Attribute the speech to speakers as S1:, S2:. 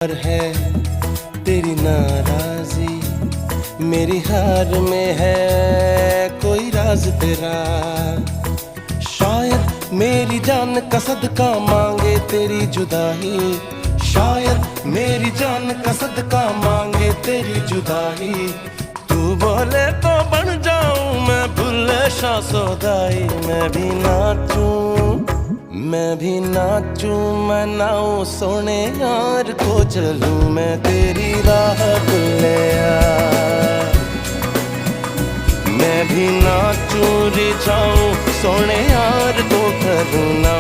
S1: पर है तेरी नाराजी, मेरी हार में है कोई राज तेरा। शायद मेरी जान का सदका मांगे तेरी जुदाई, शायद मेरी जान का सदका मांगे तेरी जुदाई। तू बोले तो बन जाऊं मैं भुल्ले शाह सौदाई। मैं भी नाचूं, मैं नाऊं सोने यार को चलूं मैं तेरी राह भुल्लिया। मैं भी नाचूं रिझाऊं सोने यार को करूं ना।